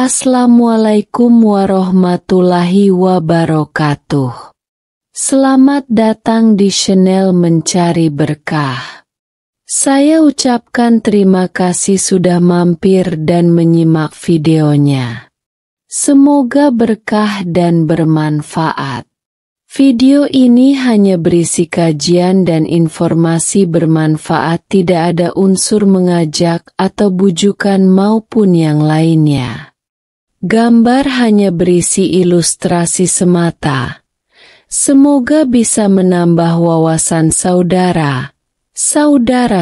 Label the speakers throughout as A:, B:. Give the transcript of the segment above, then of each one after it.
A: Assalamualaikum warahmatullahi wabarakatuh. Selamat datang di channel Mencari Berkah. Saya ucapkan terima kasih sudah mampir dan menyimak videonya. Semoga berkah dan bermanfaat. Video ini hanya berisi kajian dan informasi bermanfaat, tidak ada unsur mengajak atau bujukan maupun yang lainnya. Gambar hanya berisi ilustrasi semata. Semoga bisa menambah wawasan saudara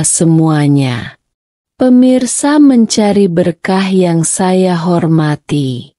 A: semuanya. Pemirsa Mencari Berkah yang saya hormati.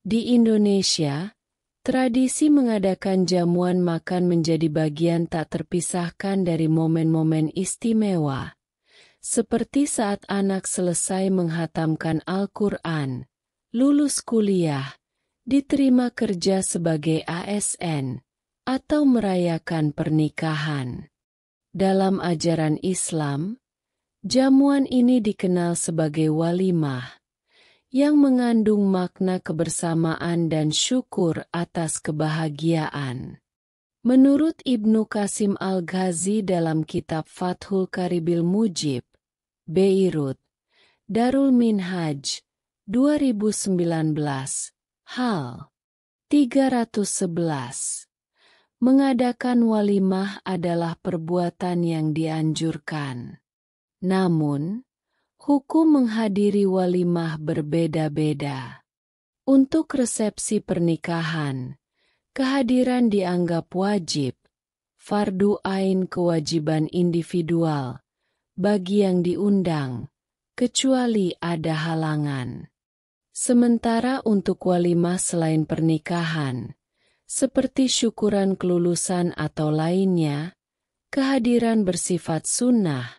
A: Di Indonesia, tradisi mengadakan jamuan makan menjadi bagian tak terpisahkan dari momen-momen istimewa, seperti saat anak selesai menghatamkan Al-Quran, lulus kuliah, diterima kerja sebagai ASN, atau merayakan pernikahan. Dalam ajaran Islam, jamuan ini dikenal sebagai walimah, yang mengandung makna kebersamaan dan syukur atas kebahagiaan. Menurut Ibnu Qasim Al-Ghazi dalam kitab Fathul Qaribil Mujib, Beirut, Darul Minhaj, 2019, hal 311. Mengadakan walimah adalah perbuatan yang dianjurkan. Namun, hukum menghadiri walimah berbeda-beda. Untuk resepsi pernikahan, kehadiran dianggap wajib, fardu ain, kewajiban individual, bagi yang diundang, kecuali ada halangan. Sementara untuk walimah selain pernikahan, seperti syukuran kelulusan atau lainnya, kehadiran bersifat sunnah,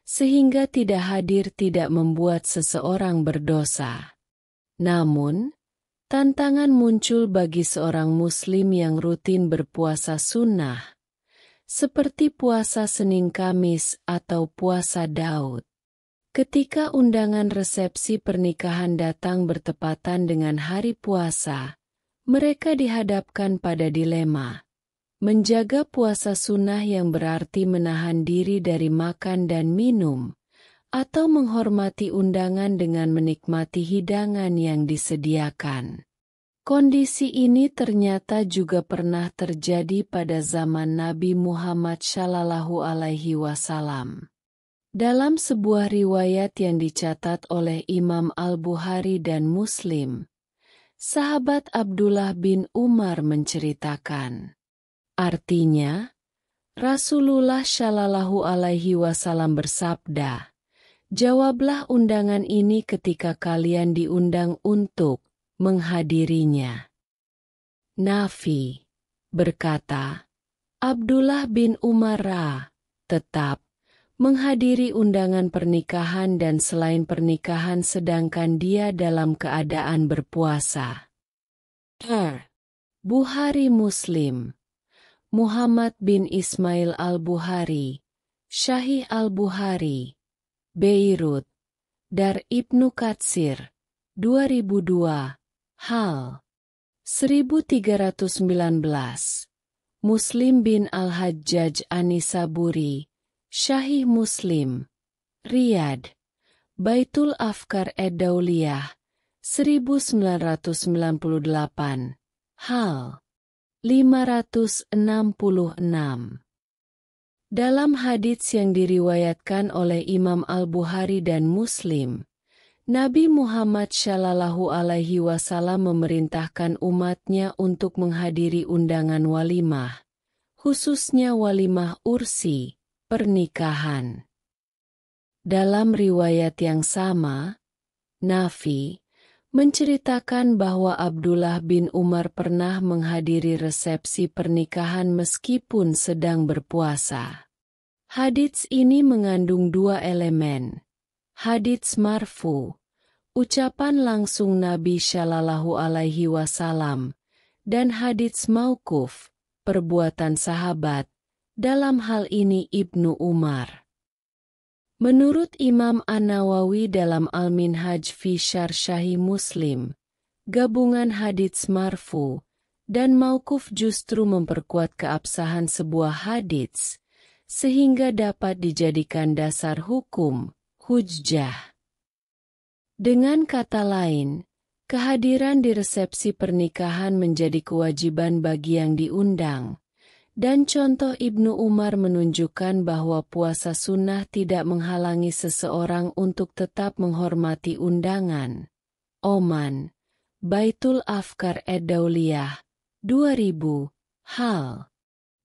A: sehingga tidak hadir tidak membuat seseorang berdosa. Namun, tantangan muncul bagi seorang muslim yang rutin berpuasa sunnah, seperti puasa Senin Kamis atau puasa Daud. Ketika undangan resepsi pernikahan datang bertepatan dengan hari puasa, mereka dihadapkan pada dilema. Menjaga puasa sunnah yang berarti menahan diri dari makan dan minum, atau menghormati undangan dengan menikmati hidangan yang disediakan. Kondisi ini ternyata juga pernah terjadi pada zaman Nabi Muhammad SAW. Dalam sebuah riwayat yang dicatat oleh Imam Al-Bukhari dan Muslim, sahabat Abdullah bin Umar menceritakan. Artinya, Rasulullah Shallallahu Alaihi Wasallam bersabda, "Jawablah undangan ini ketika kalian diundang untuk menghadirinya." Nafi berkata, Abdullah bin Umar tetap menghadiri undangan pernikahan dan selain pernikahan sedangkan dia dalam keadaan berpuasa. Bukhari Muslim. Muhammad bin Ismail Al-Bukhari, Syahih Al-Bukhari, Beirut, Dar Ibnu Katsir, 2002, hal 1319. Muslim bin Al-Hajjaj An-Nisaburi, Syahih Muslim, Riyadh, Baitul Afkar Ed-Dauliyah, 1998, hal 566. Dalam hadits yang diriwayatkan oleh Imam Al-Bukhari dan Muslim, Nabi Muhammad Shallallahu Alaihi Wasallam memerintahkan umatnya untuk menghadiri undangan walimah, khususnya walimah ursi, pernikahan. Dalam riwayat yang sama, Nafi menceritakan bahwa Abdullah bin Umar pernah menghadiri resepsi pernikahan meskipun sedang berpuasa. Hadits ini mengandung dua elemen. Hadits marfu, ucapan langsung Nabi Shallallahu Alaihi Wasallam, dan hadits mauquf, perbuatan sahabat, dalam hal ini Ibnu Umar. Menurut Imam An-Nawawi dalam Al-Minhaj fi Syarh Sahih Muslim, gabungan hadits marfu dan mauquf justru memperkuat keabsahan sebuah hadits, sehingga dapat dijadikan dasar hukum, hujjah. Dengan kata lain, kehadiran di resepsi pernikahan menjadi kewajiban bagi yang diundang. Dan contoh Ibnu Umar menunjukkan bahwa puasa sunnah tidak menghalangi seseorang untuk tetap menghormati undangan. Oman, Baitul Afkar Ad-Dauliyah, 2000, hal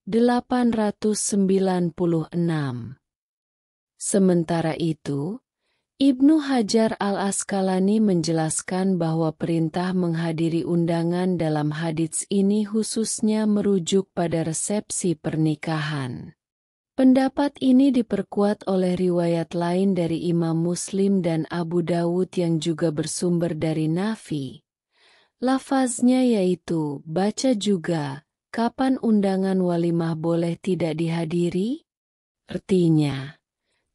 A: 896. Sementara itu, Ibnu Hajar Al-Asqalani menjelaskan bahwa perintah menghadiri undangan dalam hadits ini khususnya merujuk pada resepsi pernikahan. Pendapat ini diperkuat oleh riwayat lain dari Imam Muslim dan Abu Dawud yang juga bersumber dari Nafi. Lafaznya yaitu, baca juga, kapan undangan walimah boleh tidak dihadiri? Artinya,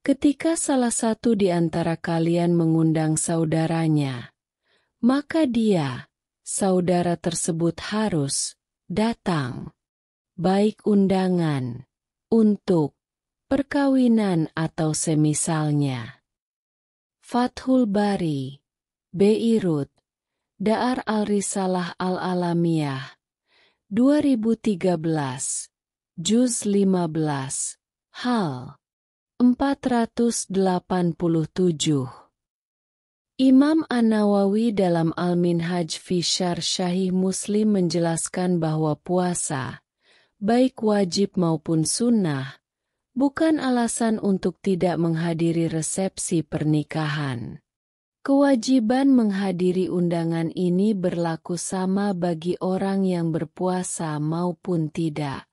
A: ketika salah satu di antara kalian mengundang saudaranya, maka dia, saudara tersebut harus datang, baik undangan, untuk perkawinan atau semisalnya. Fathul Bari, Beirut, Da'ar Al-Risalah Al-Alamiyah, 2013, Juz 15, hal 487. Imam An-Nawawi dalam Al-Minhaj fi Syarh Sahih Muslim menjelaskan bahwa puasa, baik wajib maupun sunnah, bukan alasan untuk tidak menghadiri resepsi pernikahan. Kewajiban menghadiri undangan ini berlaku sama bagi orang yang berpuasa maupun tidak.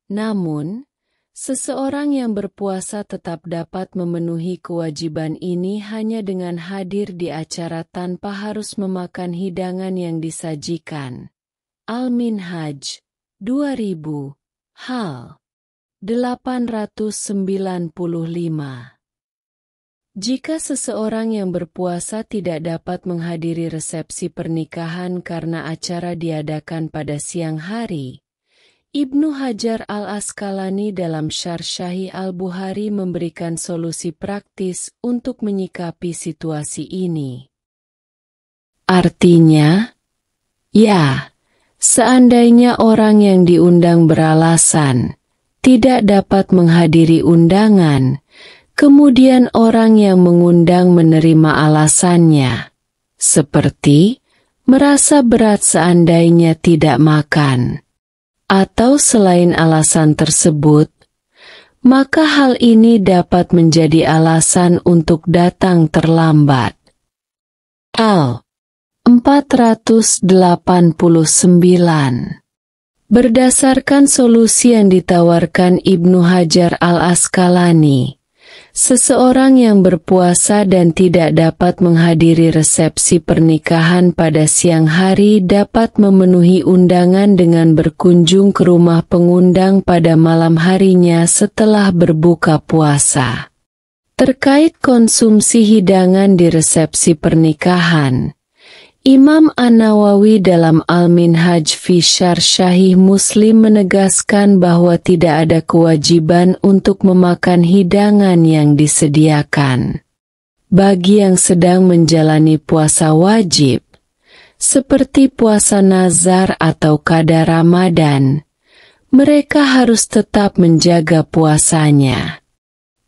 A: Namun, seseorang yang berpuasa tetap dapat memenuhi kewajiban ini hanya dengan hadir di acara tanpa harus memakan hidangan yang disajikan. Al-Minhaj, 2000, hal 895. Jika seseorang yang berpuasa tidak dapat menghadiri resepsi pernikahan karena acara diadakan pada siang hari, Ibnu Hajar Al-Asqalani dalam Syarh Sahih Al-Bukhari memberikan solusi praktis untuk menyikapi situasi ini. Artinya, ya, seandainya orang yang diundang beralasan tidak dapat menghadiri undangan, kemudian orang yang mengundang menerima alasannya, seperti merasa berat seandainya tidak makan, atau selain alasan tersebut, maka hal ini dapat menjadi alasan untuk datang terlambat. Al-489. Berdasarkan solusi yang ditawarkan Ibnu Hajar Al-Asqalani, seseorang yang berpuasa dan tidak dapat menghadiri resepsi pernikahan pada siang hari dapat memenuhi undangan dengan berkunjung ke rumah pengundang pada malam harinya setelah berbuka puasa. Terkait konsumsi hidangan di resepsi pernikahan, Imam An-Nawawi dalam Al-Minhaj fi Syarh Sahih Muslim menegaskan bahwa tidak ada kewajiban untuk memakan hidangan yang disediakan. Bagi yang sedang menjalani puasa wajib, seperti puasa Nazar atau qada Ramadan, mereka harus tetap menjaga puasanya.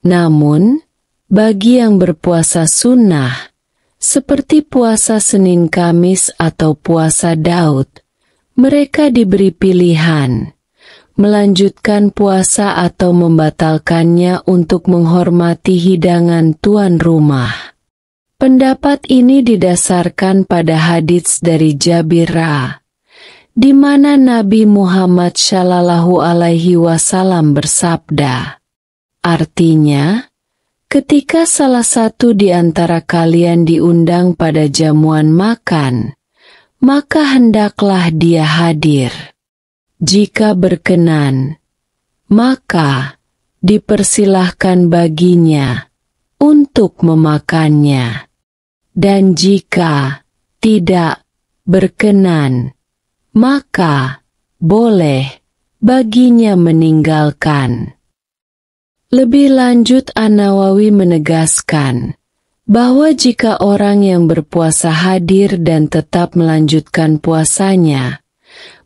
A: Namun, bagi yang berpuasa sunnah, seperti puasa Senin Kamis atau puasa Daud, mereka diberi pilihan, melanjutkan puasa atau membatalkannya untuk menghormati hidangan tuan rumah. Pendapat ini didasarkan pada hadits dari Jabir di mana Nabi Muhammad Shallallahu Alaihi Wasallam bersabda, artinya, ketika salah satu di antara kalian diundang pada jamuan makan, maka hendaklah dia hadir. Jika berkenan, maka dipersilahkan baginya untuk memakannya. Dan jika tidak berkenan, maka boleh baginya meninggalkan. Lebih lanjut, An-Nawawi menegaskan bahwa jika orang yang berpuasa hadir dan tetap melanjutkan puasanya,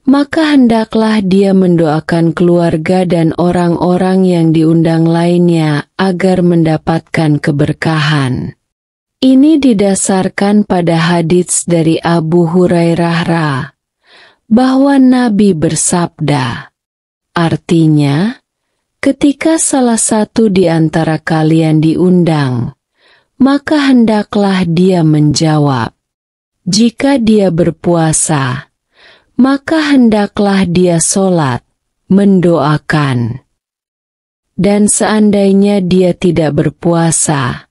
A: maka hendaklah dia mendoakan keluarga dan orang-orang yang diundang lainnya agar mendapatkan keberkahan. Ini didasarkan pada hadits dari Abu Hurairah bahwa Nabi bersabda, artinya, ketika salah satu di antara kalian diundang, maka hendaklah dia menjawab. Jika dia berpuasa, maka hendaklah dia sholat, mendoakan. Dan seandainya dia tidak berpuasa,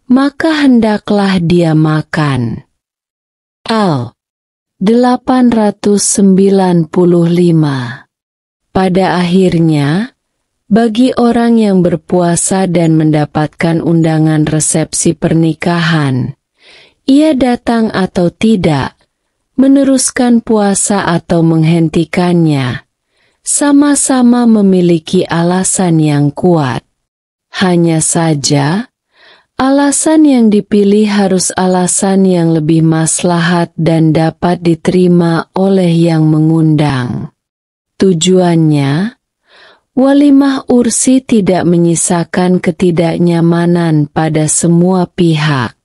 A: maka hendaklah dia makan. Al-895. Pada akhirnya, bagi orang yang berpuasa dan mendapatkan undangan resepsi pernikahan, ia datang atau tidak, meneruskan puasa atau menghentikannya, sama-sama memiliki alasan yang kuat. Hanya saja, alasan yang dipilih harus alasan yang lebih maslahat dan dapat diterima oleh yang mengundang. Tujuannya, walimah ursi tidak menyisakan ketidaknyamanan pada semua pihak.